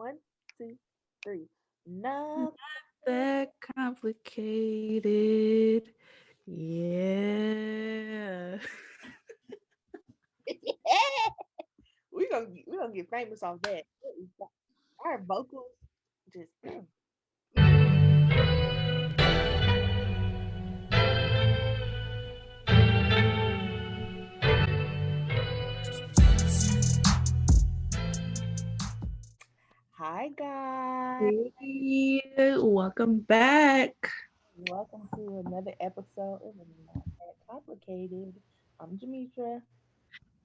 One, two, three. Not That complicated. Yeah. we gonna get famous off that. Our vocals just Hi guys. Hey, welcome back. Welcome to another episode of Not That Complicated. I'm Jametra.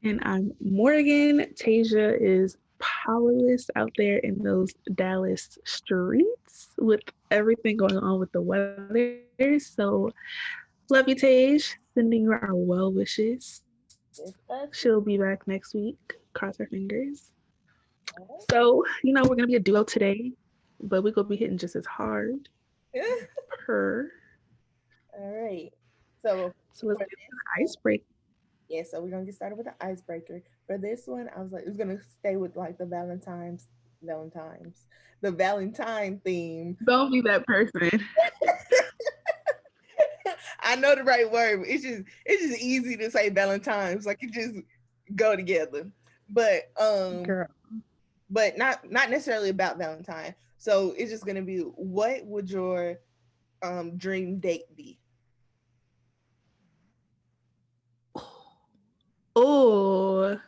And I'm Morgan. Tasia is powerless out there in those Dallas streets with everything going on with the weather. So, love you, Tage. Sending you our well wishes. She'll be It's back us. next week. Cross our fingers. All So, we're going to be a duo today, but we're going to be hitting just as hard right. per. All right. So So, let's for get to this the one, icebreaker. yeah, so we're gonna get started with the icebreaker. For this one, I was like, it's gonna stay with like the Valentine theme. Don't be that person. I know the right word. But it's just easy to say Valentine's. Like it just go together. But Girl. but not necessarily about Valentine. So it's just gonna be what would your dream date be? Oh,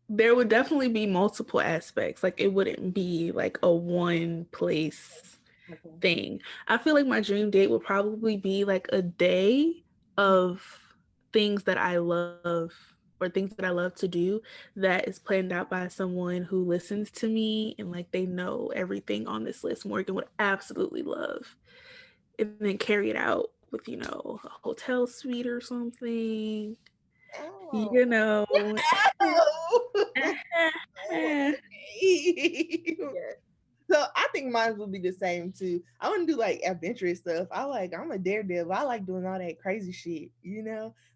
there would definitely be multiple aspects. Like it wouldn't be like a one place Okay. thing. I feel like my dream date would probably be like a day of things that I love or things that I love to do that is planned out by someone who listens to me and like they know everything on this list. Morgan would absolutely love. And then carry it out with, a hotel suite or something, Oh. you know. Oh. So I think mine will be the same too. I want to do like adventurous stuff. I'm a daredevil. I like doing all that crazy shit.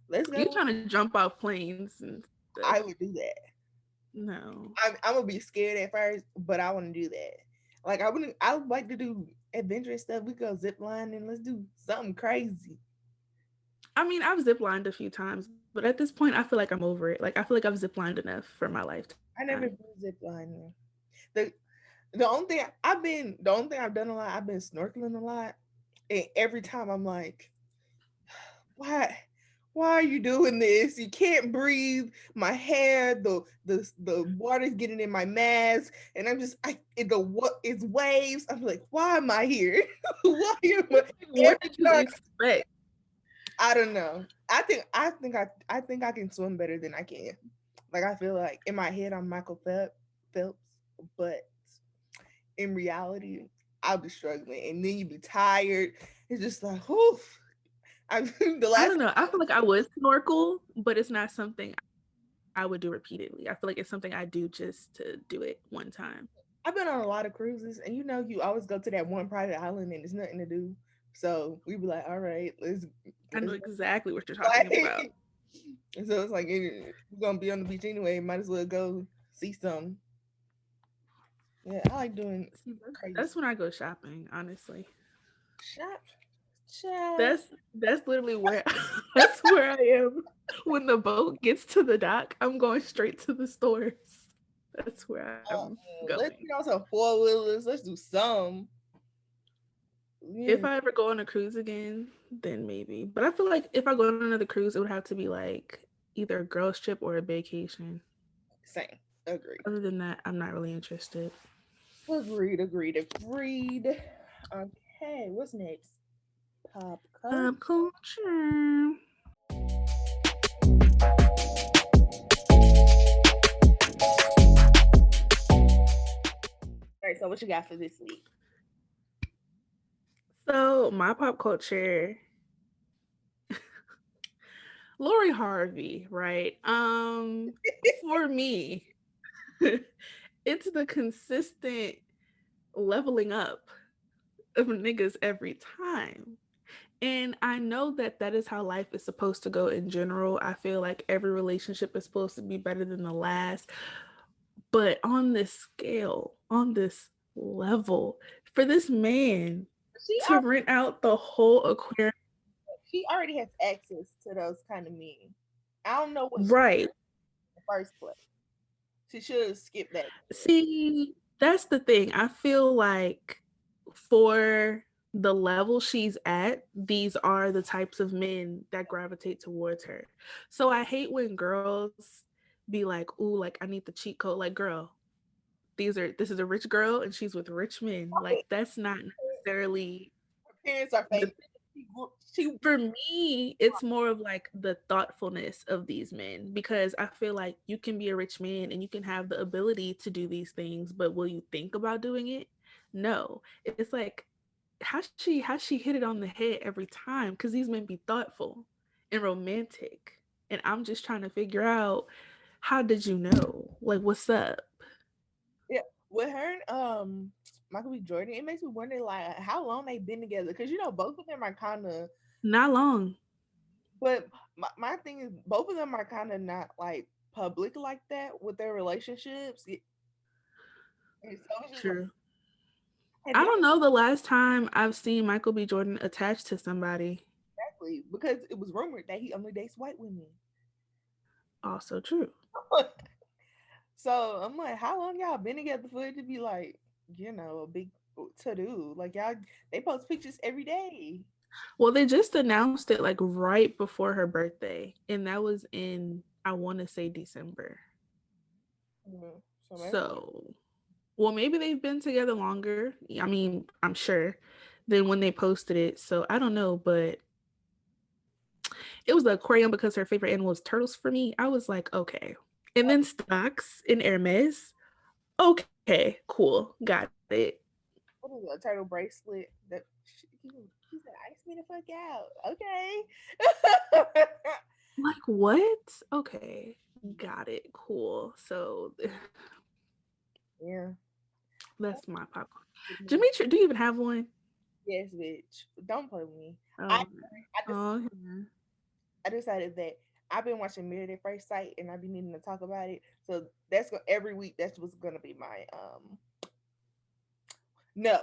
Let's You go. trying to jump off planes and stuff. I would do that. No. I'm gonna be scared at first, but I want to do that. Like I wouldn't. I would like to do adventurous stuff. We go zip line and let's do something crazy. I mean, I've ziplined a few times, but at this point, I feel like I'm over it. Like, I feel like I've ziplined enough for my lifetime. I never been zip lining. The the only thing I've done a lot. I've been snorkeling a lot, and every time I'm like, why are you doing this? You can't breathe. My hair, the water's getting in my mask, and I'm just what it's waves. I'm like, why am I here? Why am I What every did you time? expect? I don't know. I think I can swim better than I can. Like I feel like in my head I'm Michael Phelps, but in reality I'll be struggling, and then you be tired. It's just like, whew. I the I last don't know. I feel like I would snorkel, but it's not something I would do repeatedly. I feel like it's something I do just to do it one time. I've been on a lot of cruises, and you always go to that one private island, and there's nothing to do. So we be like, all right, I know let's exactly what you're talking about. like. So it's like we're gonna be on the beach anyway. Might as well go see some. Yeah, I like doing See, crazy that's when I go shopping, honestly. shop. Child. That's literally where that's where I am. When the boat gets to the dock, I'm going straight to the stores. That's where I'm Let's going. get on some four wheelers. Let's do some. If Yeah, I ever go on a cruise again, then maybe. But I feel like if I go on another cruise, it would have to be like either a girls trip or a vacation. same. Agreed. Other than that, I'm not really interested. Agreed. Agreed. Agreed. Okay, what's next? Pop culture. Pop culture. All right, so what you got for this week? So my pop culture, Lori Harvey, right? For me, it's the consistent leveling up of niggas every time. And I know that that is how life is supposed to go in general. I feel like every relationship is supposed to be better than the last. But on this scale, on this level for this man She to rent out the whole aquarium. already has access to those kind of men. I don't know what she Right. in the first place. She should have skipped that. See, that's the thing. I feel like for the level she's at, these are the types of men that gravitate towards her. So I hate when girls be like, "Ooh, like I need the cheat code." Like, girl, this is a rich girl and she's with rich men. Like, that's not necessarily Her parents are the famous. She for me, it's more of like the thoughtfulness of these men because I feel like you can be a rich man and you can have the ability to do these things, but will you think about doing it? No. It's like how she hit it on the head every time because these men be thoughtful and romantic. And I'm just trying to figure out how did you know? Like what's up? yeah, with her and Michael B. Jordan, it makes me wonder like how long they've been together because both of them are kind of. Not long. But my thing is both of them are kind of not like public like that with their relationships. And so it's just like, True. have I y'all don't know the last time I've seen Michael B. Jordan attached to somebody. exactly because it was rumored that he only dates white women. Also true. So I'm like, how long y'all been together for it to be like, a big to do? Like y'all, they post pictures every day. Well, they just announced it like right before her birthday, and that was in I want to say December. So maybe So, well, maybe they've been together longer. I mean, I'm sure than when they posted it. So I don't know, but it was the aquarium because her favorite animal is turtles for me. I was like, okay. And then stocks in Hermes. Okay, cool, got it. what is it, a turtle bracelet that he said, "Ice me the fuck out." Okay. Like what? Okay, got it. Cool. So Yeah. that's my popcorn. Jametra, do you even have one? Yes, bitch. Don't play with me. I Oh, I just oh, yeah. I decided that I've been watching Married at First Sight and I've been needing to talk about it. So every week that's what's gonna be my no.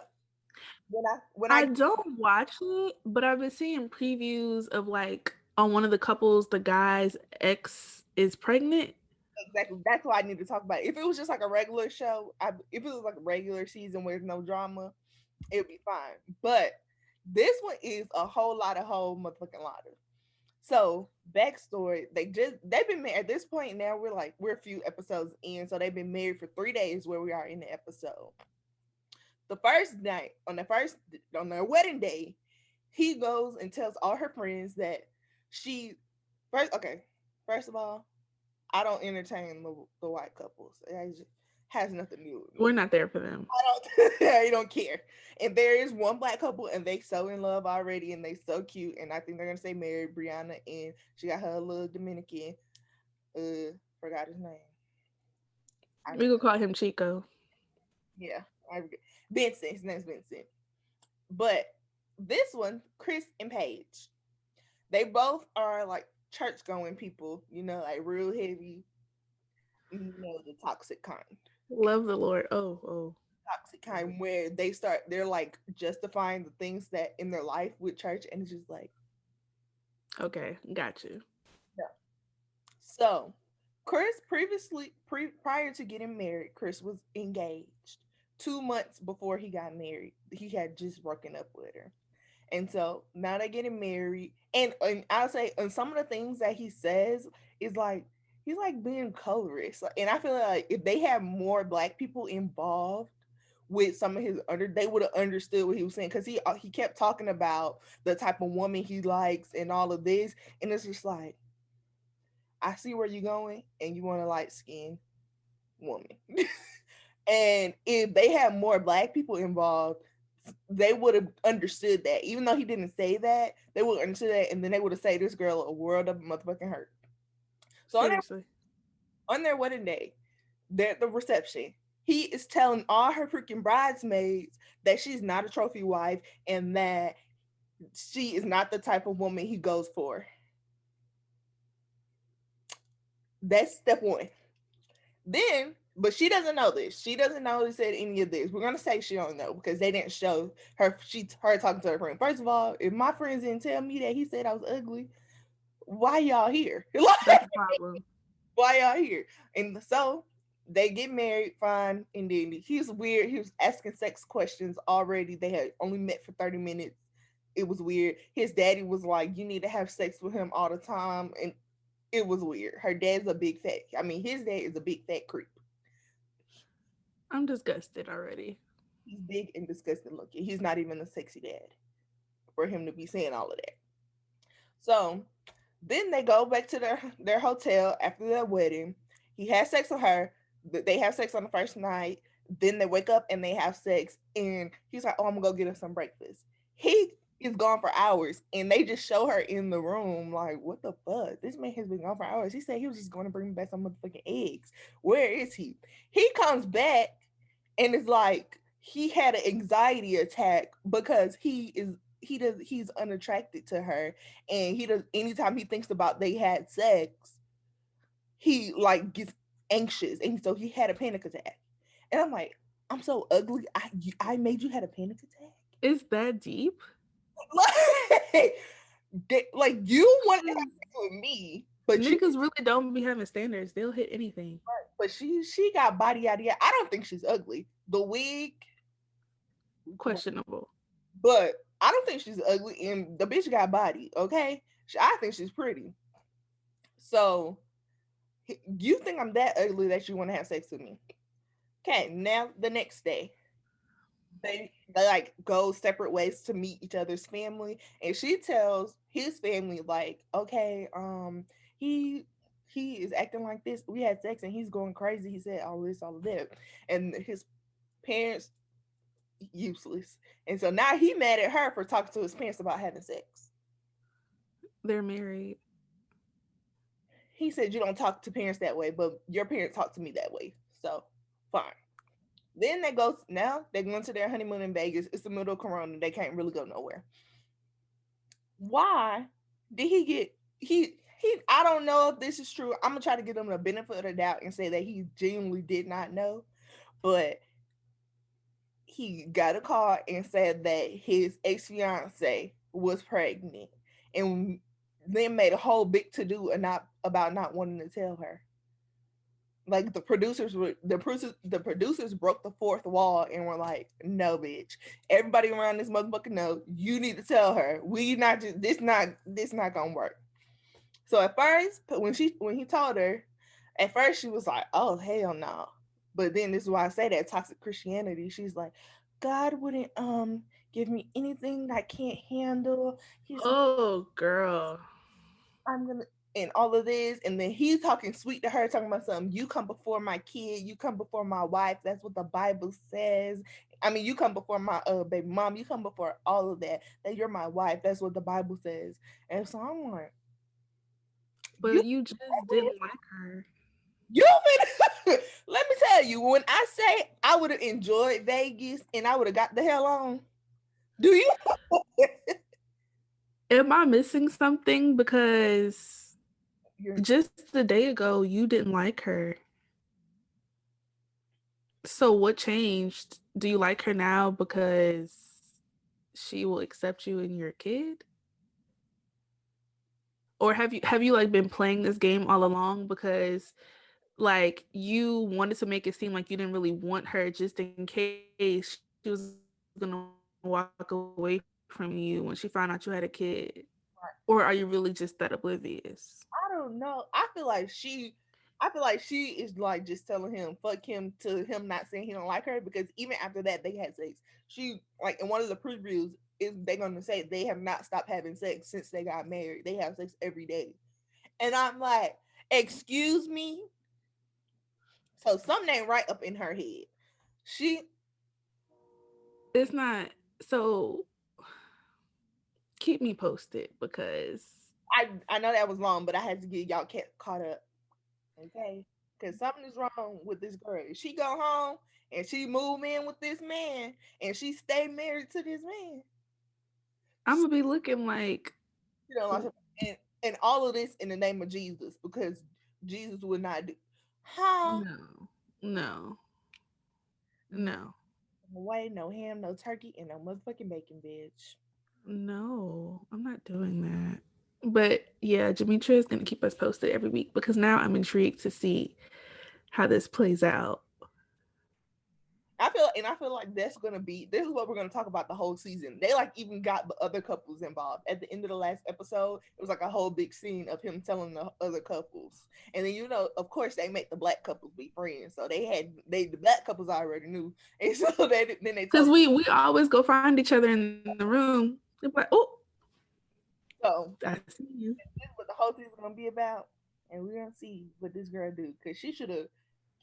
When I I don't watch it, but I've been seeing previews of like on one of the couples, the guy's ex is pregnant. exactly that's why I need to talk about it. If it was just like a regular show, if it was like a regular season with no drama, it would be fine. But this one is a whole motherfucking lot of. So backstory, they've been married at this point now. We're a few episodes in, so they've been married for 3 days where we are in the episode. The first night, on their wedding day, he goes and tells all her friends that she first okay, first of all, I don't entertain the white couples. Has nothing to do with We're me. not there for them. I don't I don't care. And there is one black couple and they so in love already and they so cute and I think they're gonna stay married, Brianna and she got her little Dominican, forgot his name. I We could call him Chico. yeah, I Vincent, his name's Vincent. But this one, Chris and Paige, they both are like church going people, like real heavy, the toxic kind. Love the Lord. Oh, oh. Toxic kind where they're like justifying the things that in their life with church and it's just like Okay, got you. no. So Chris prior to getting married, Chris was engaged. 2 months before he got married, he had just broken up with her. And so now they're getting married. And I'll say, and some of the things that he says is like, he's like being colorist. And I feel like if they had more black people involved with some of his they would have understood what he was saying. Cause he kept talking about the type of woman he likes and all of this. And it's just like, I see where you're going and you want a light skinned woman. And if they had more black people involved, they would have understood that. Even though he didn't say that, they would have understood that, and then they would have said this girl a world of motherfucking hurt. So Seriously. on their wedding day, they're at the reception. He is telling all her freaking bridesmaids that she's not a trophy wife and that she is not the type of woman he goes for. That's step one. Then But she doesn't know this. She doesn't know he said any of this. We're gonna say she don't know because they didn't show her. Her talking to her friend. First of all, if my friends didn't tell me that he said I was ugly, why y'all here? That's Like, a problem. why y'all here? And so they get married, fine. And then he's weird. He was asking sex questions already. They had only met for 30 minutes. It was weird. His daddy was like, "You need to have sex with him all the time," and it was weird. Her dad's a big fat. I mean, his dad is a big fat creep. I'm disgusted already. He's big and disgusting looking. He's not even a sexy dad for him to be saying all of that. So then they go back to their hotel after their wedding. He has sex with her. They have sex on the first night. Then they wake up and they have sex. And he's like, "Oh, I'm gonna go get her some breakfast." He is gone for hours, and they just show her in the room. Like, what the fuck? This man has been gone for hours. He said he was just going to bring me back some motherfucking eggs. Where is he? He comes back and it's like he had an anxiety attack because he's unattracted to her, and he does anytime he thinks about they had sex, he like gets anxious, and so he had a panic attack. And I'm like, I'm so ugly. I made you had a panic attack. Is that deep? Like, like you wanted to have sex with me, but you Niggas really don't be having standards. They'll hit anything. but she got body yada yada. I don't think she's ugly. The wig, Questionable. but I don't think she's ugly, and the bitch got body. Okay, I think she's pretty. So you think I'm that ugly that you want to have sex with me? Okay, now the next day they like go separate ways to meet each other's family, and she tells his family like, okay, he he is acting like this. We had sex and he's going crazy. He said all this, all of that, and his parents useless. And so now he mad at her for talking to his parents about having sex. They're married. He said you don't talk to parents that way, but your parents talk to me that way. So fine. Then they're going to their honeymoon in Vegas. It's the middle of Corona. They can't really go nowhere. Why did he get he I don't know if this is true. I'm gonna try to give him the benefit of the doubt and say that he genuinely did not know, but he got a call and said that his ex-fiance was pregnant, and then made a whole big to do and not about not wanting to tell her. Like the producers broke the fourth wall and were like, "No, bitch. Everybody around this motherfucker know you need to tell her. We not just this not gonna work." So at first, when he told her, at first she was like, "Oh hell no." But then this is why I say that toxic Christianity. She's like, "God wouldn't give me anything I can't handle. He's Oh, girl. I'm gonna and all of this." And then he's talking sweet to her, talking about something. You come before my kid, you come before my wife. That's what the Bible says. I mean, you come before my baby mom, you come before all of that. That you're my wife. That's what the Bible says. And so I'm like, you But you just didn't like her. you've been let me tell you, when I say I would have enjoyed Vegas and I would have got the hell on, do you Am I missing something? Because you're just a day ago, you didn't like her. So what changed? Do you like her now because she will accept you and your kid? Or have you like been playing this game all along because like you wanted to make it seem like you didn't really want her just in case she was gonna walk away from you when she found out you had a kid? Or are you really just that oblivious? I don't know. I feel like she is like just telling him fuck him to him not saying he don't like her, because even after that they had sex. She like in one of the previews is they gonna say they have not stopped having sex since they got married. They have sex every day. And I'm like, excuse me? So something ain't right up in her head. She It's not. So keep me posted because I know that was long, but I had to get y'all caught up. Okay? Because something is wrong with this girl. If she go home and she move in with this man and she stay married to this man, I'm gonna be looking like, you know, like, and all of this in the name of Jesus, because Jesus would not do. Huh? no, No. No. No way, no ham, no turkey, and no motherfucking bacon, bitch. No, I'm not doing that. But yeah, Jametra is going to keep us posted every week because now I'm intrigued to see how this plays out. I feel like this is what we're gonna talk about the whole season. They like even got the other couples involved. At the end of the last episode, it was like a whole big scene of him telling the other couples. And then of course they make the black couples be friends. So the black couples already knew. And so then they Because told we always go find each other in the room. They're like, oh, so I see you. this is what the whole season gonna be about. And we're gonna see what this girl do. Cause she should have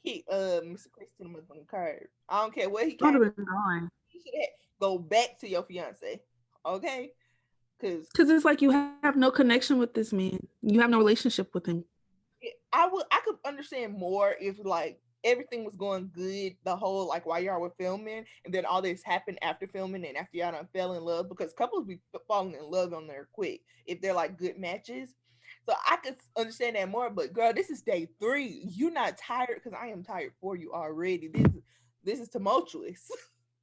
kicked Mr. Chris to the motherfucking curb. I don't care what he I would came. have been gone. You should go back to your fiance. Okay? Cause Because it's like you have no connection with this man. You have no relationship with him. I could understand more if like everything was going good the whole like while y'all were filming and then all this happened after filming and after y'all done fell in love because couples be falling in love on there quick if they're like good matches. So I could understand that more, but girl, this is day 3. You not tired because I am tired for you already. This is tumultuous.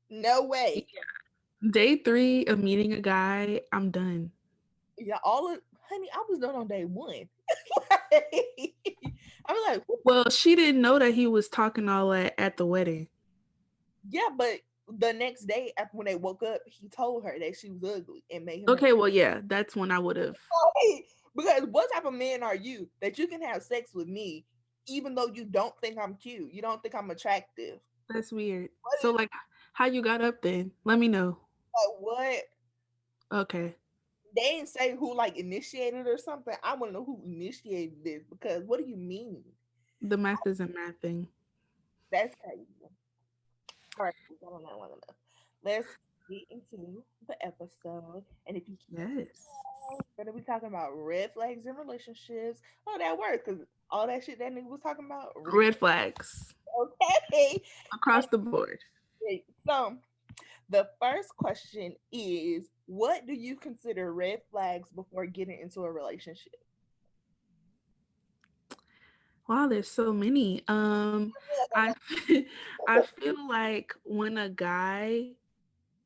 No way. Day 3 of meeting a guy, I'm done. Yeah, honey, I was done on day 1. I was like, Well, she didn't know that he was talking all that at the wedding. yeah, but the next day after when they woke up, he told her that she was ugly and made him. Okay, well, yeah, that's when I would have. Because what type of man are you that you can have sex with me even though you don't think I'm cute? You don't think I'm attractive? That's weird. What So, is like, how you got up then? Let me know. what? Okay. They didn't say who like initiated or something. I want to know who initiated this because what do you mean? The math isn't mathing. That's crazy. All right, I don't know long enough. Let's get into the episode. And if you can't Yes. tell, we're gonna be talking about red flags in relationships. Oh, that worked because all that shit that nigga was talking about. Red flags Okay. across the board. Okay. So the first question is, what do you consider red flags before getting into a relationship? Wow, there's so many. I I feel like when a guy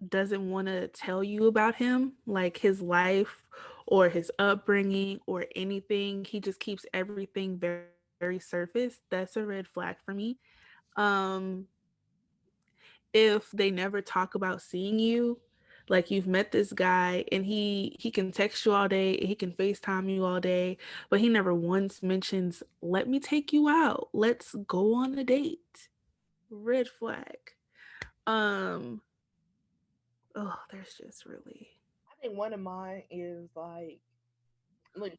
doesn't want to tell you about him, like his life or his upbringing or anything, he just keeps everything very, very surface. That's a red flag for me. Um, if they never talk about seeing you, like you've met this guy and he can text you all day, he can FaceTime you all day, but he never once mentions, let me take you out, let's go on a date. Red flag. um oh, there's just really. I think one of mine is like, look,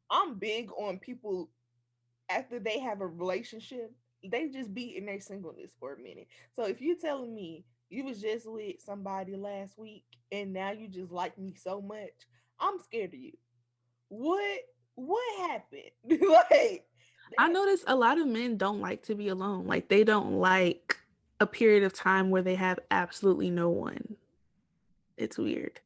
I'm big on people after they have a relationship, they just be in their singleness for a minute. So if you telling me you was just with somebody last week and now you just like me so much, I'm scared of you. What what happened? Like I that, notice a lot of men don't like to be alone. Like they don't like a period of time where they have absolutely no one. It's weird.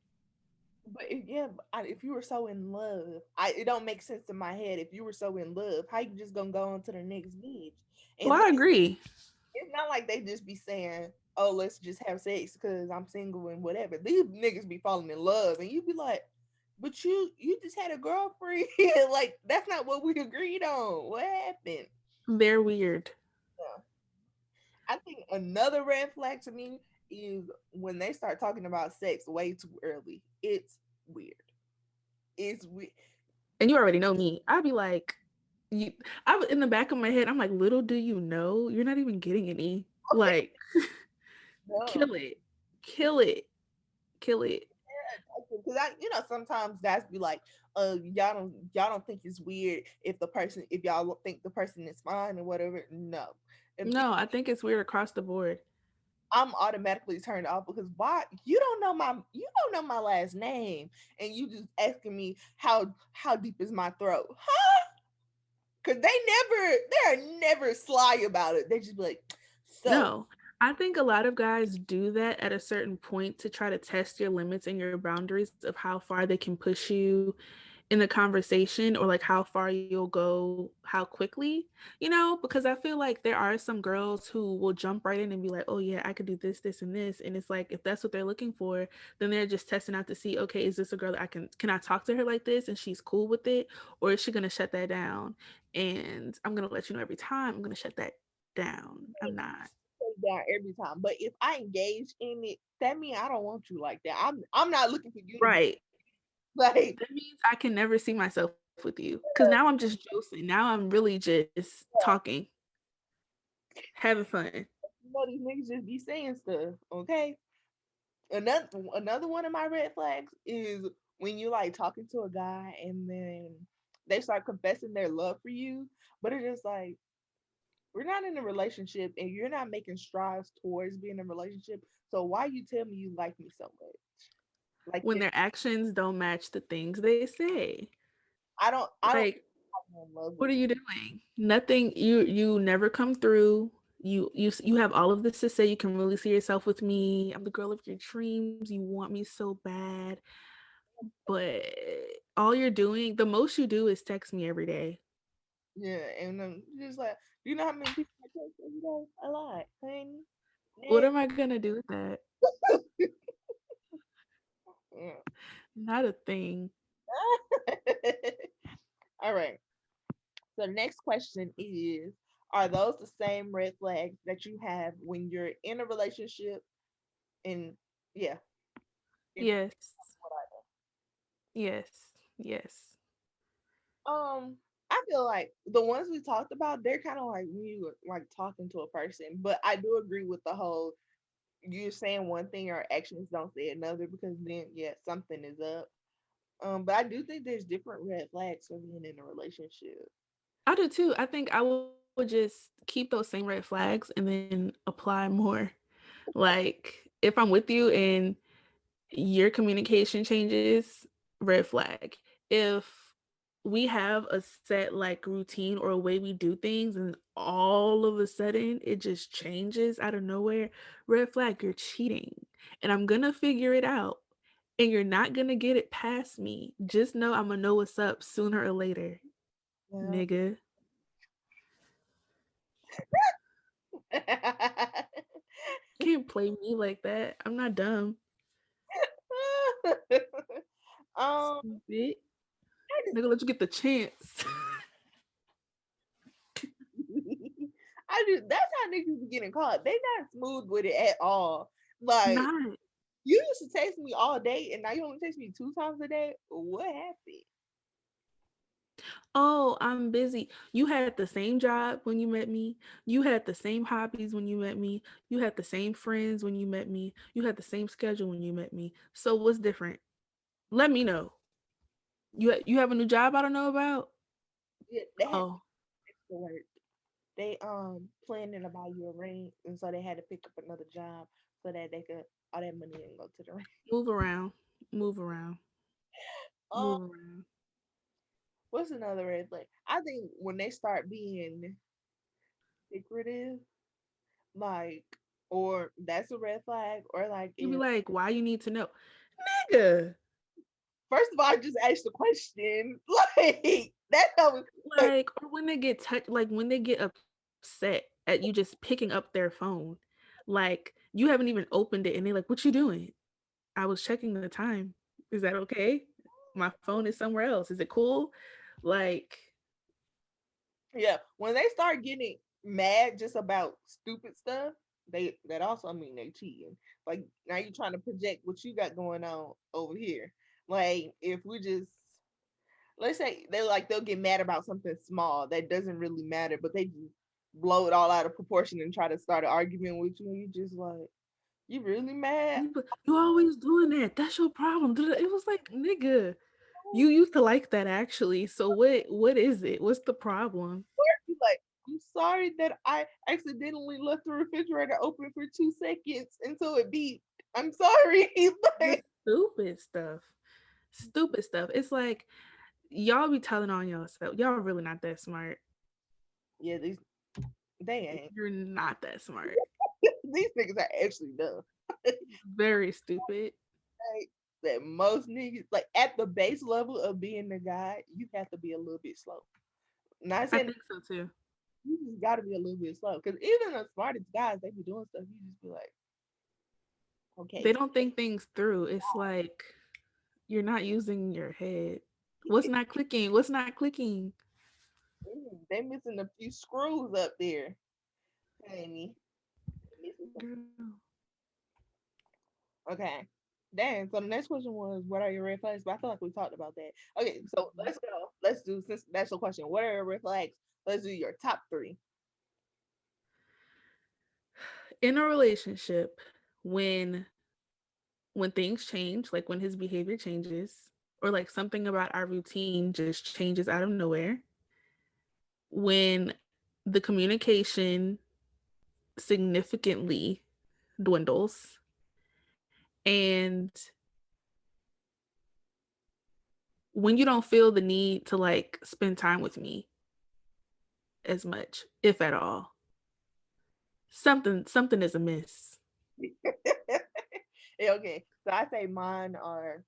but yeah, if you were so in love, it don't make sense in my head. If you were so in love, how you just gonna go on to the next bitch? Well, And I agree. it's not like they just be saying, "Oh, let's just have sex because I'm single and whatever." These niggas be falling in love, and you be like, "But you just had a girlfriend. Like that's not what we agreed on. What happened?" They're weird. Yeah. I think another red flag to me is when they start talking about sex way too early. It's weird. It's weird. And you already know me. I'd be like, you. I in the back of my head, I'm like, little do you know, you're not even getting any. Like, No. kill it, kill it, kill it. Because sometimes that's be like, y'all don't think it's weird if y'all think the person is fine or whatever. No, and No, I think it's weird across the board. I'm automatically turned off because why you don't know my last name and you just asking me how deep is my throat, huh? Because they're never sly about it. They just be like, so No, I think a lot of guys do that at a certain point to try to test your limits and your boundaries of how far they can push you in the conversation, or like how far you'll go, how quickly, because I feel like there are some girls who will jump right in and be like, oh yeah, I could do this, this, and this. And it's like, if that's what they're looking for, then they're just testing out to see, okay, is this a girl that can I talk to her like this and she's cool with it? Or is she going to shut that down? And I'm going to let you know every time I'm going to shut that down. I'm not. Down every time. But if I engage in it, that means I don't want you like that. I'm not looking for you to be Right. like, That means I can never see myself with you. Because now I'm just joking. Now I'm really just talking, having fun. these niggas just be saying stuff. Okay. Another one of my red flags is when you like talking to a guy and then they start confessing their love for you, but it's just like we're not in a relationship and you're not making strides towards being in a relationship. So why you tell me you like me so much? Like When this, their actions don't match the things they say. I don't Like, fall in love what with are you. you doing? Nothing. You never come through. You have all of this to say. You can really see yourself with me. I'm the girl of your dreams. You want me so bad, but all you're doing, the most you do is text me every day. Yeah, and just like you know how many people I text every day? A lot, honey. What Next. am I gonna do with that? Yeah. Not a thing. All right. So next question is: are those the same red flags that you have when you're in a relationship? And yeah, if Yes. Yes. Yes. I feel like the ones we talked about, they're kind of like when you like talking to a person. But I do agree with the whole you're saying one thing or actions don't say another because then yeah, something is up. But I do think there's different red flags for being in a relationship. I do too. I think I would just keep those same red flags and then apply more. Like, if I'm with you and your communication changes, red flag. If we have a set like routine or a way we do things and all of a sudden it just changes out of nowhere, red flag, you're cheating. And I'm gonna figure it out. And you're not gonna get it past me. Just know I'm gonna know what's up sooner or later, Yeah. nigga. Can't play me like that. I'm not dumb. um, Stupid. Nigga, let you get the chance. I do. That's how niggas be getting caught. They not smooth with it at all. Like Not. you used to text me all day, and now you only text me 2 times a day. What happened? Oh, I'm busy. You had the same job when you met me. You had the same hobbies when you met me. You had the same friends when you met me. You had the same schedule when you met me. So what's different? Let me know. You have a new job I don't know about? Yeah, they had Oh, to work. They planning to buy you a ring, and so they had to pick up another job so that they could all that money didn't go to the ring. move around. Move around. Um, Move around. what's another red flag? I think when they start being secretive, like, or that's a red flag, or like You be if like, why you need to know? Nigga. first of all, I just asked the question, like that's how. Like, Like, or when they get like when they get upset at you just picking up their phone. Like, you haven't even opened it and they're like, what you doing? I was checking the time. Is that okay? My phone is somewhere else. Is it cool? Like, yeah, when they start getting mad just about stupid stuff, they that also mean they cheating. Like now you're trying to project what you got going on over here. Like if we just let's say they'll get mad about something small that doesn't really matter, but they just blow it all out of proportion and try to start an argument with you, and you just like, you really mad? you always doing that. That's your problem. It was like, nigga, you used to like that actually. So what is it? What's the problem? You like, I'm sorry that I accidentally left the refrigerator open for 2 seconds until it beeped. I'm sorry. The Like, stupid stuff. Stupid stuff. It's like y'all be telling on yourself. Y'all really not that smart. yeah, they ain't. You're not that smart. These niggas are actually dumb. Very stupid. Right? that most niggas like at the base level of being the guy, you have to be a little bit slow. Not I saying think so too. you just got to be a little bit slow because even the smartest guys, they be doing stuff. You just be like, okay, They don't think things through. It's like you're not using your head. What's not clicking? What's not clicking? they missing a few screws up there, honey. Missing some. Girl. Okay. Dang. So the next question was, what are your red flags? But I feel like we talked about that. Okay, so let's go. Let's do since that's the question. What are your red flags? Let's do your top three. In a relationship, when when things change, like when his behavior changes, or like something about our routine just changes out of nowhere, when the communication significantly dwindles, and when you don't feel the need to like spend time with me as much, if at all. Something is amiss. Yeah, okay. So I say mine are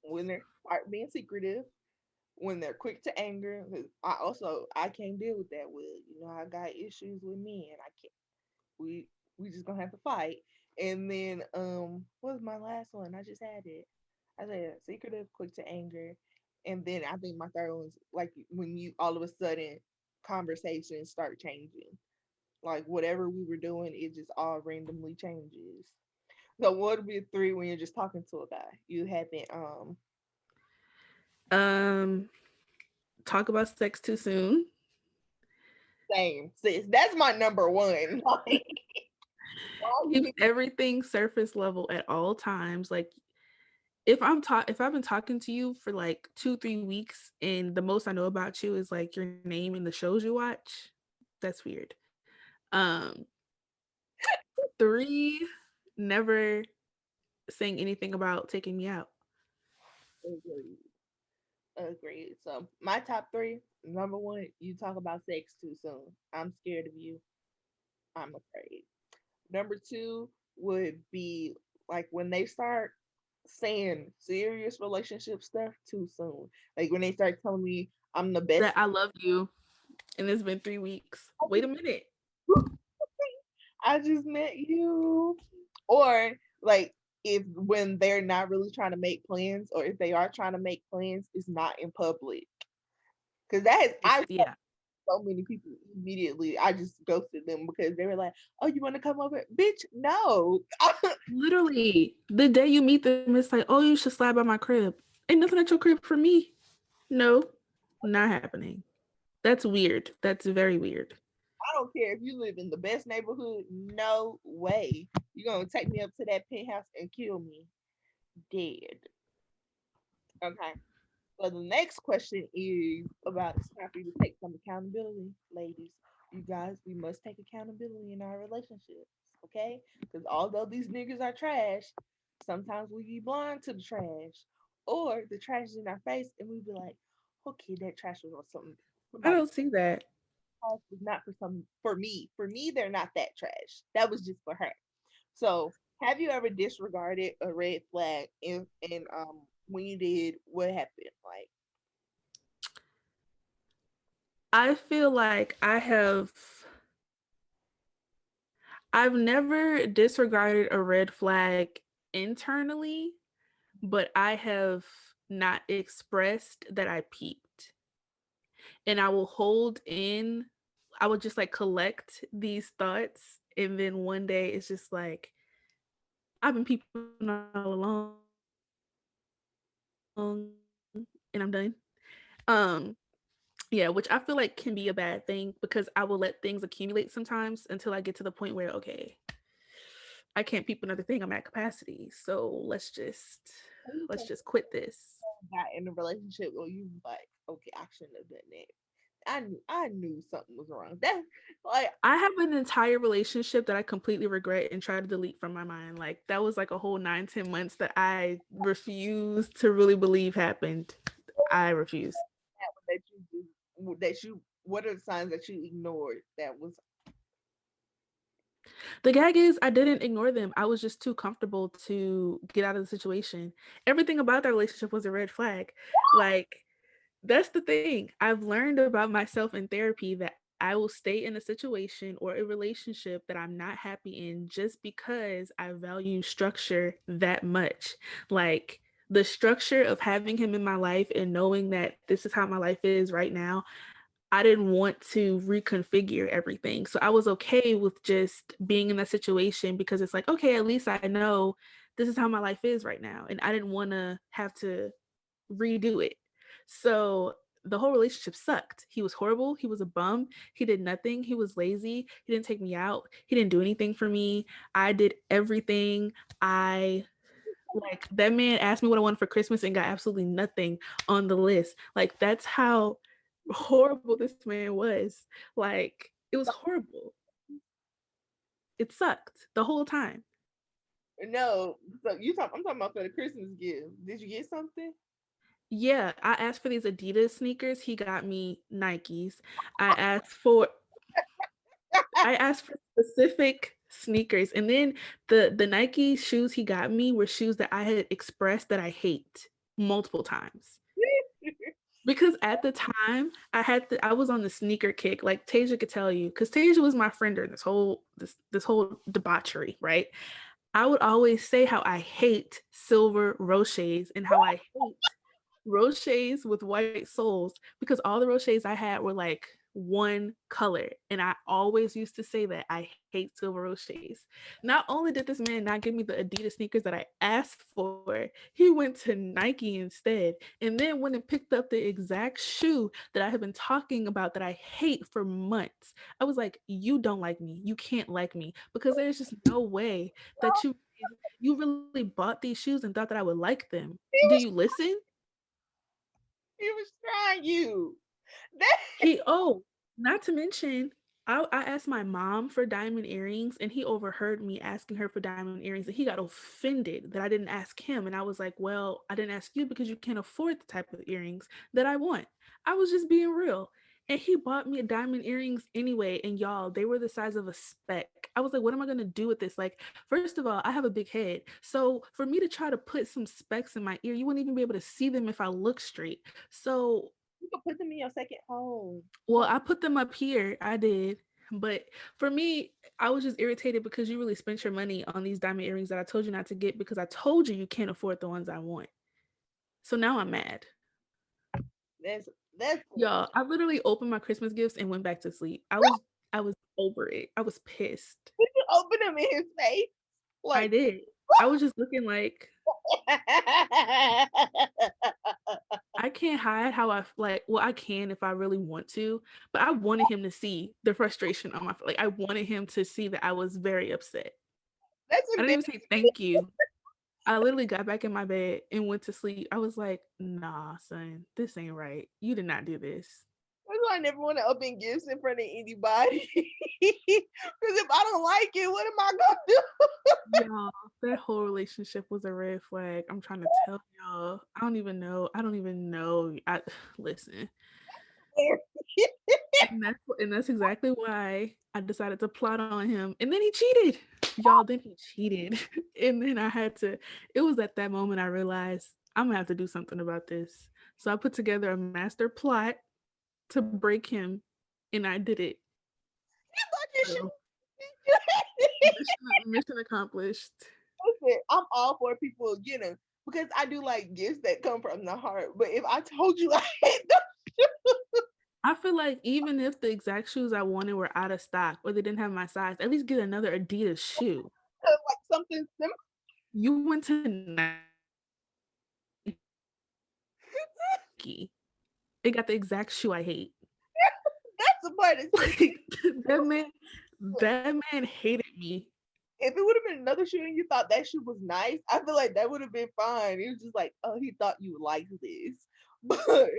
when they're are being secretive, when they're quick to anger. 'Cause I can't deal with that. With I got issues with me, and I can't. We just gonna have to fight. And then what was my last one? I just had it. I said secretive, quick to anger, and then I think my third one's like when you all of a sudden conversations start changing. Like whatever we were doing, it just all randomly changes. So what would be three when you're just talking to a guy? You haven't Um, talk about sex too soon. same sis. That's my number one. Like why Keeps you everything surface level at all times. Like if I've been talking to you for like 2, 3 weeks and the most I know about you is like your name and the shows you watch, that's weird. Um, three, never saying anything about taking me out. agreed. Agreed. So my top three, number one, you talk about sex too soon. I'm scared of you. I'm afraid. Number two would be like when they start saying serious relationship stuff too soon. Like when they start telling me I'm the best. That I love you and it's been 3 weeks. Wait a minute. I just met you. Or like if when they're not really trying to make plans, or if they are trying to make plans, it's not in public. Cause that is It's I yeah. so many people immediately I just ghosted them because they were like, "Oh, you want to come over, bitch? No." Literally, the day you meet them, it's like, oh, you should slide by my crib. Ain't nothing at your crib for me. No, not happening. That's weird. That's very weird. I don't care if you live in the best neighborhood. No way. You're gonna take me up to that penthouse and kill me dead. Okay. So the next question is about it's time for you to take some accountability, ladies. You guys, we must take accountability in our relationships, okay? Because although these niggas are trash, sometimes we be blind to the trash, or the trash is in our face, and we be like, "Okay, that trash was on I somebody don't see that. else. Was not for some for me. For me, they're not that trash. That was just for her." So, have you ever disregarded a red flag, and when you did, what happened? Like, I feel like I've never disregarded a red flag internally, but I have not expressed that I peeped. And I will hold in, I would just like collect these thoughts. And then one day it's just like, I've been peeping all along and I'm done. Um, yeah, which I feel like can be a bad thing because I will let things accumulate sometimes until I get to the point where, okay, I can't peep another thing. I'm at capacity. So let's just quit this. got in a relationship where you like, okay, I shouldn't have done that. I knew something was wrong. That like I have an entire relationship that I completely regret and try to delete from my mind. Like that was like a whole 9, 10 months that I refused to really believe happened. I refuse. that that you what are the signs that you ignored that was The gag is I didn't ignore them. I was just too comfortable to get out of the situation. Everything about that relationship was a red flag. Like, that's the thing. I've learned about myself in therapy that I will stay in a situation or a relationship that I'm not happy in just because I value structure that much. Like, the structure of having him in my life and knowing that this is how my life is right now, I didn't want to reconfigure everything. So I was okay with just being in that situation because it's like, okay, at least I know this is how my life is right now. And I didn't want to have to redo it. So the whole relationship sucked. He was horrible. He was a bum. He did nothing. He was lazy. He didn't take me out. He didn't do anything for me. I did everything. I like that man asked me what I wanted for Christmas and got absolutely nothing on the list. Like that's how horrible this man was. Like it was horrible. It sucked the whole time. No, so I'm talking about for the Christmas gift. Did you get something? Yeah, I asked for these Adidas sneakers. He got me Nikes. I asked for I asked for specific sneakers, and then the Nike shoes he got me were shoes that I had expressed that I hate multiple times. Because at the time I was on the sneaker kick, like Tasia could tell you, because Tasia was my friend during this whole debauchery, right? I would always say how I hate silver Roches and how I hate Roches with white soles because all the Roches I had were like one color. And I always used to say that I hate silver Roches. Not only did this man not give me the Adidas sneakers that I asked for, he went to Nike instead. And then went and picked up the exact shoe that I have been talking about that I hate for months. I was like, you don't like me. You can't like me because there's just no way that you really bought these shoes and thought that I would like them. He Do you was listen? he was trying you. That Oh, not to mention, I asked my mom for diamond earrings and he overheard me asking her for diamond earrings and he got offended that I didn't ask him. And I was like, well, I didn't ask you because you can't afford the type of earrings that I want. I was just being real. And he bought me diamond earrings anyway. And y'all, they were the size of a speck. I was like, what am I going to do with this? Like, first of all, I have a big head. So for me to try to put some specks in my ear, you wouldn't even be able to see them if I look straight. So you could put them in your second home. well, I put them up here. I did. But for me, I was just irritated because you really spent your money on these diamond earrings that I told you not to get because I told you you can't afford the ones I want. So now I'm mad. That's that's Y'all, I literally opened my Christmas gifts and went back to sleep. I was over it. I was pissed. you open them in his face. I Like did. I was just looking like I can't hide how like well I can if I really want to, but I wanted him to see the frustration on my like I wanted him to see that I was very upset. that's I didn't even embarrassing. say thank you. I literally got back in my bed and went to sleep. I was like, nah, son, this ain't right. You did not do this. That's why I never want to open gifts in front of anybody. Because if I don't like it, what am I gonna do? Y'all, that whole relationship was a red flag. I'm trying to tell y'all. I don't even know. I don't even know. I listen. And that's exactly why I decided to plot on him. And then he cheated. Y'all, then he cheated. And then I had to, it was at that moment I realized I'm gonna have to do something about this. So I put together a master plot to break him, and I did it. You thought you So should. mission accomplished. Listen, I'm all for people getting because I do like gifts that come from the heart. But if I told you I hate them, I feel like even if the exact shoes I wanted were out of stock or they didn't have my size, at least get another Adidas shoe. like something similar, You went to Nike. It got the exact shoe I hate. that's the part that's crazy. Like that man, that man hated me. If it would have been another shoe and you thought that shoe was nice, I feel like that would have been fine. It was just like, oh, he thought you liked this. But That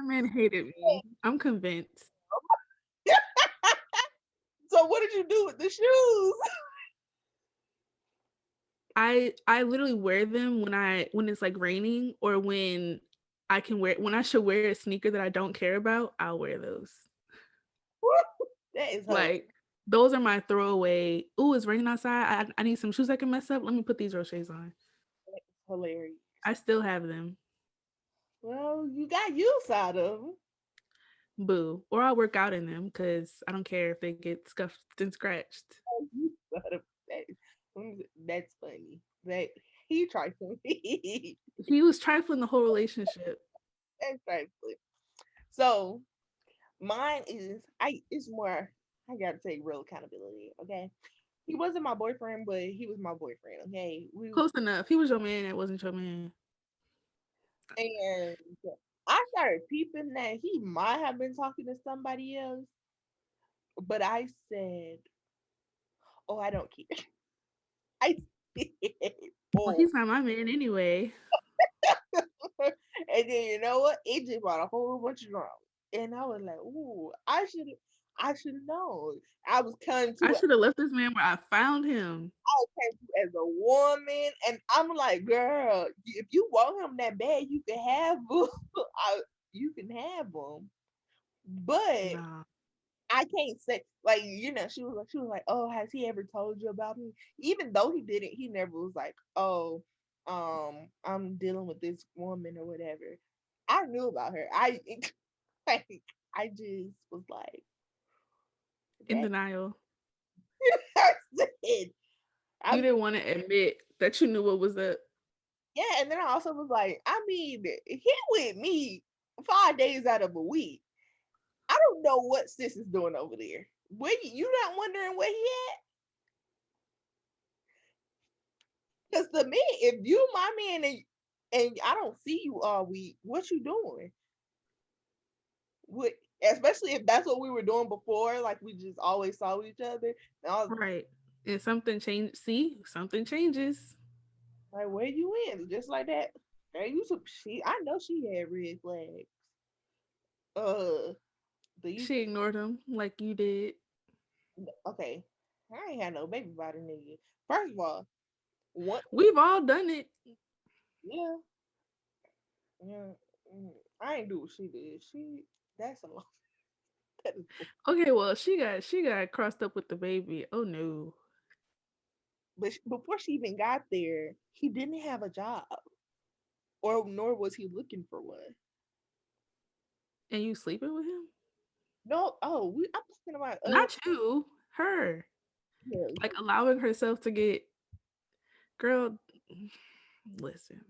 man hated me. I'm convinced. so what did you do with the shoes? I literally wear them when it's like raining or when I should wear a sneaker that I don't care about, I'll wear those. That is hilarious. Like, those are my throwaway. Ooh, it's raining outside. I need some shoes I can mess up. Let me put these Roches on. That is hilarious. I still have them. Well, you got use out of them. Boo. Or I'll work out in them because I don't care if they get scuffed and scratched. Use out of that. That's funny. That he tried to me. He was trifling the whole relationship. That's trifling. So mine is I. It's more. I gotta take real accountability. Okay, he wasn't my boyfriend, but he was my boyfriend. Okay, we Close enough. He was your man. It wasn't your man. and I started peeping that he might have been talking to somebody else, but I said, "Oh, I don't care." I said, Well, "Oh," he's not my man anyway. and then you know what? It just brought a whole bunch of drama, and I was like, "Ooh, I should have known." I was coming I to should have left this man where I found him. I came to as a woman, and I'm like, girl, if you want him that bad, you can have him. You can have him, but Nah. I can't say like she was like, oh, has he ever told you about me? Even though he didn't, he never was like, oh, I'm dealing with this woman or whatever. I knew about her. Like, I just was like In that. denial. I said, You I'm didn't want to admit that you knew what was up. Yeah, and then I also was like, I mean, he with me 5 days out of a week. I don't know what sis is doing over there. Where you not wondering where he at? Because to me, if you my man and I don't see you all week, what you doing? What, especially if that's what we were doing before, like we just always saw each other. And I was Right. And something changed. See, something changes. like, where you in? Just like that. There you she I know she had red flags. Uh do you She ignored him like you did. okay. I ain't had no baby by the nigga. First of all, what We've all done it. yeah, yeah. I ain't do what she did. That's a lot. That is, Okay, well, she got crossed up with the baby. Oh no. but before she even got there, he didn't have a job, or nor was he looking for one. And you sleeping with him? No, I'm talking about Not you, her. yeah, Like allowing herself to get girl. Listen,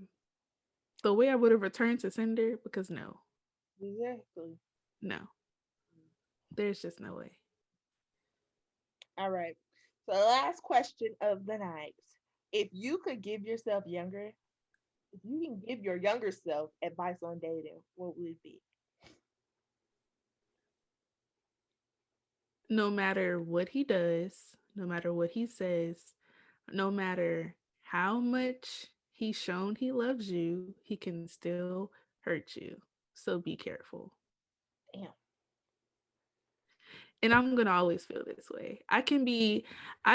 the way I would have returned to sender because no, exactly. no, there's just no way. All right. So the last question of the night: if you could give yourself younger, if you can give your younger self advice on dating, what would it be? No matter what he does, no matter what he says, no matter how much he's shown he loves you, he can still hurt you. So be careful. Damn. And I'm going to always feel this way. I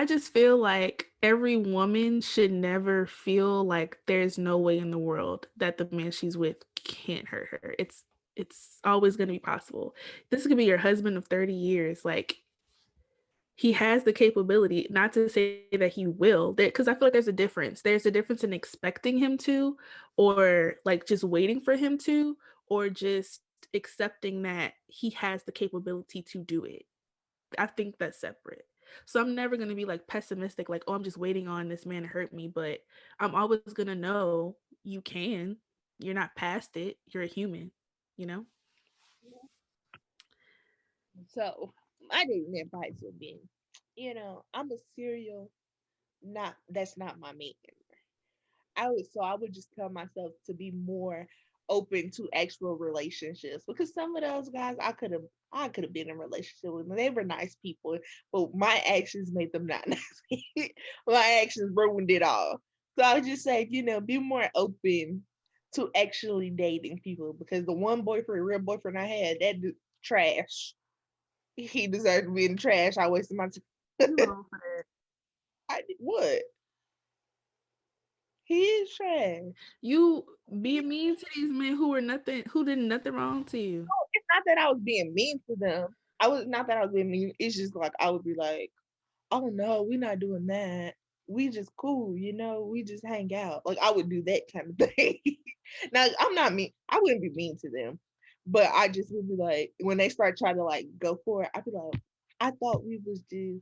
just feel like every woman should never feel like there's no way in the world that the man she's with can't hurt her. It's always going to be possible. This could be your husband of 30 years. Like, he has the capability, not to say that he will, because I feel like there's a difference in expecting him to, or like just waiting for him to, or just accepting that he has the capability to do it. I think that's separate. So I'm never going to be like pessimistic, like, oh, I'm just waiting on this man to hurt me, but I'm always going to know you can. You're not past it. You're a human, you know? So my dating advice would be, I'm a serial, not that's not my man. I would just tell myself to be more open to actual relationships because some of those guys I could have been in a relationship with them. They were nice people, but my actions made them not nice. My actions ruined it all. So I would just say, be more open to actually dating people because the one boyfriend, real boyfriend I had, that dude, trash. He deserved to be in trash. I wasted my time. You wrong for that. What? He is trash. You being mean to these men who did nothing wrong to you. It's not that I was being mean to them. I was not that I was being mean. It's just like I would be like, oh no, we're not doing that. We just cool, we just hang out. Like I would do that kind of thing. Now I'm not mean. I wouldn't be mean to them, but I just would be like, when they start trying to like go for it, I'd be like, I thought we was just,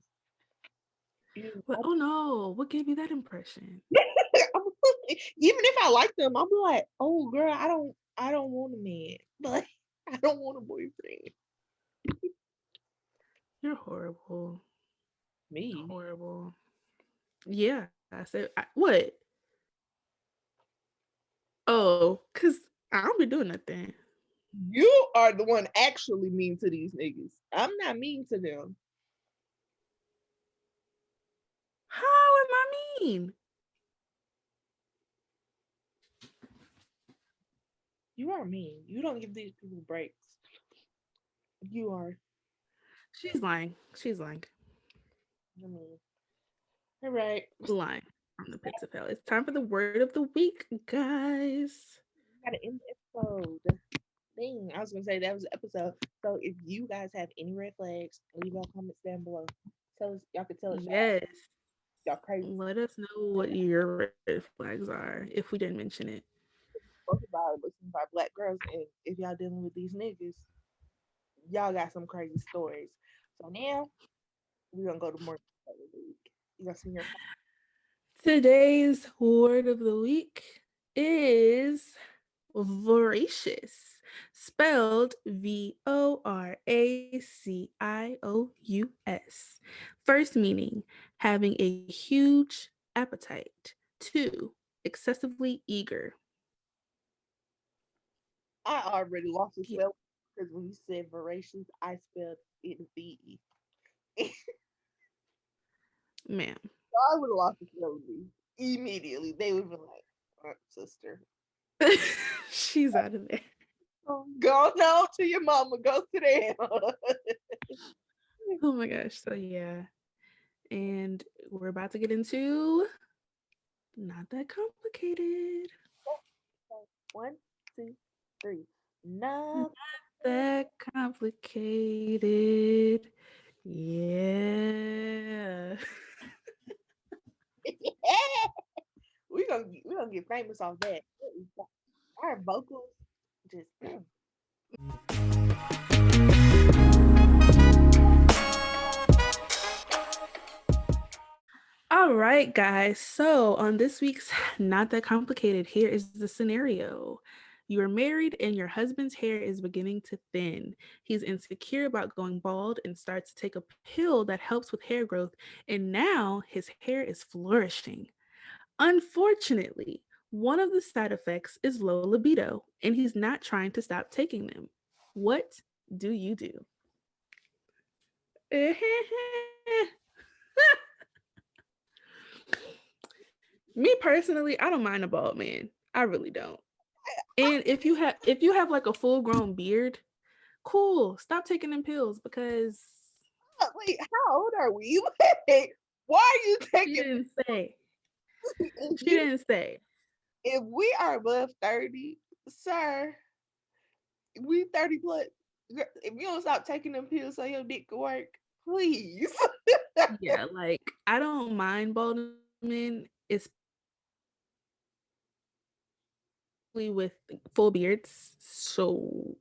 you But oh no, what gave you that impression? even if I like them, I'll be like, oh girl, I don't want a man. Like I don't want a boyfriend. You're horrible. Me. Horrible. Yeah, I said, what? Oh, because I don't be doing nothing. You are the one actually mean to these niggas. I'm not mean to them. How am I mean? You are mean. You don't give these people breaks. You are. She's lying. She's lying. I mean, all right. Lying from the pits of hell. It's time for the word of the week, guys. Gotta end the episode. Dang, I was gonna say that was the episode. So if you guys have any red flags, leave your comments down below. Tell us, y'all can tell us Yes. y'all crazy. Let us know what your red flags are if we didn't mention it. Both about listening by black girls, and if y'all dealing with these niggas, y'all got some crazy stories. So now we're gonna go to more of the week. You gonna see your Today's word of the week is voracious, spelled Voracious. First meaning, having a huge appetite. Two, excessively eager. I already lost the Yeah, spell because when you said voracious, I spelled it V. ma'am. I would have lost the spelling bee immediately. They would be like, sister, She's out of there. go now to your mama, go to them. Oh my gosh. So, yeah. And we're about to get into not that complicated. One, two, three. No. That complicated. Yeah. we gonna get famous off that. Our vocals just All right, guys. So, on this week's Not That Complicated, here is the scenario. You are married and your husband's hair is beginning to thin. He's insecure about going bald and starts to take a pill that helps with hair growth, and now his hair is flourishing. Unfortunately, one of the side effects is low libido, and he's not trying to stop taking them. What do you do? Me personally, I don't mind a bald man. I really don't. And if you have like a full grown beard, cool. Stop taking them pills because wait, how old are we? Wait, why are you she taking didn't say. if She you didn't say. if we are above 30, sir, we 30 plus. If you don't stop taking them pills so your dick can work, please. Yeah, like I don't mind bald men, especially with full beards. So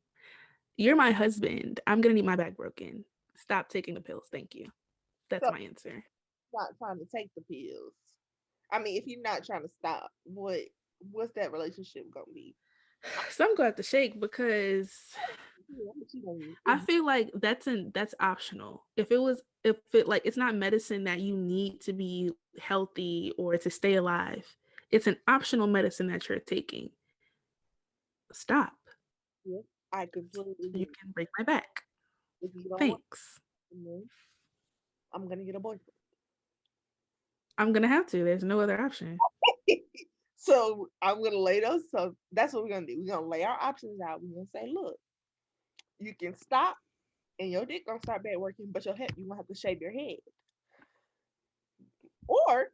you're my husband. I'm gonna need my back broken. Stop taking the pills. Thank you. That's my answer. So not trying to take the pills. I mean, if you're not trying to stop, what's that relationship gonna be? So I'm glad to shake because Yeah, I'm cheating on you. I feel like that's optional. If it like it's not medicine that you need to be healthy or to stay alive. It's an optional medicine that you're taking. Stop Yeah, I so completely you agree. can break my back. If you don't want Thanks. me, I'm gonna get a boyfriend. I'm gonna have to. There's no other option. So I'm gonna lay those. So that's what we're gonna do. We're gonna lay our options out. We're gonna say, look, you can stop, and your dick gonna start back working, but your head, you gonna have to shave your head. Or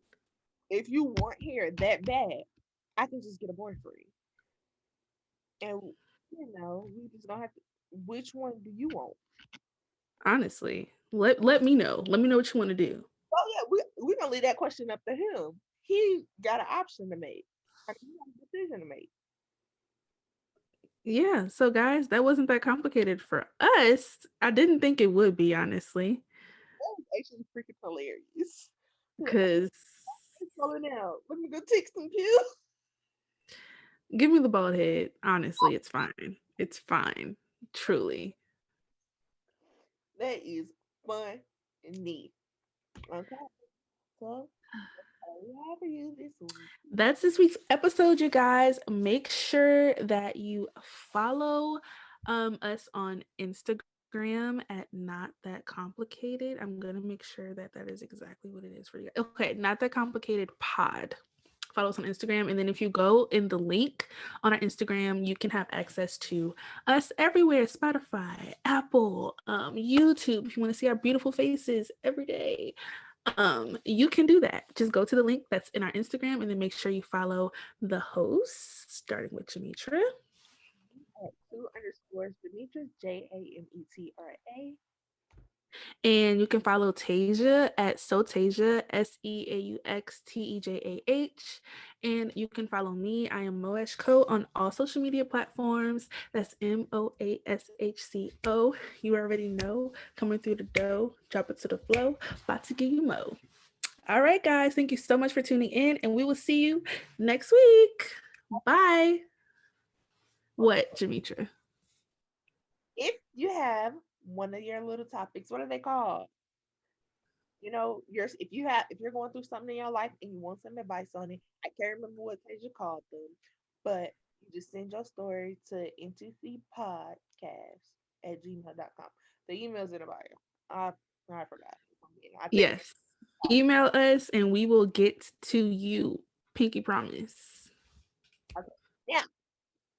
if you want hair that bad, I can just get a boyfriend, and we just gonna have to. Which one do you want? Honestly, let me know. Let me know what you want to do. Oh yeah, we gonna leave that question up to him. He got an option to make. I mean, he got a decision to make. Yeah, so guys, that wasn't that complicated for us. I didn't think it would be, honestly, That was actually freaking hilarious. because It's falling out. Let me go take some pills. give me the bald head. Honestly, it's fine. It's fine. Truly. That is fun and neat. Okay, so that's all we have for you this week. That's this week's episode, you guys. Make sure that you follow us on Instagram at Not That Complicated. I'm gonna make sure that that is exactly what it is for you. Okay, Not That Complicated Pod. Follow us on Instagram, and then if you go in the link on our Instagram, you can have access to us everywhere: Spotify, Apple, YouTube. If you want to see our beautiful faces every day, you can do that. Just go to the link that's in our Instagram and then make sure you follow the host, starting with Jametra. At two underscores Demetra, Jametra. And you can follow Tasia at Sotasia, SEAUXTEJAH. And you can follow me. I am Moashco on all social media platforms. That's MOASHCO. You already know. Coming through the dough, drop it to the flow. About to give you Mo. All right, guys. Thank you so much for tuning in, and we will see you next week. Bye. What, Jamitra? If you have one of your little topics, what are they called? You know, if you're going through something in your life and you want some advice on it, I can't remember what Tasia called them, but you just send your story to ntcpodcast@gmail.com. The email's in the bio. I forgot. I think Yes. Email us and we will get to you. Pinky promise. okay. Yeah.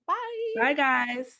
Bye. Bye, guys.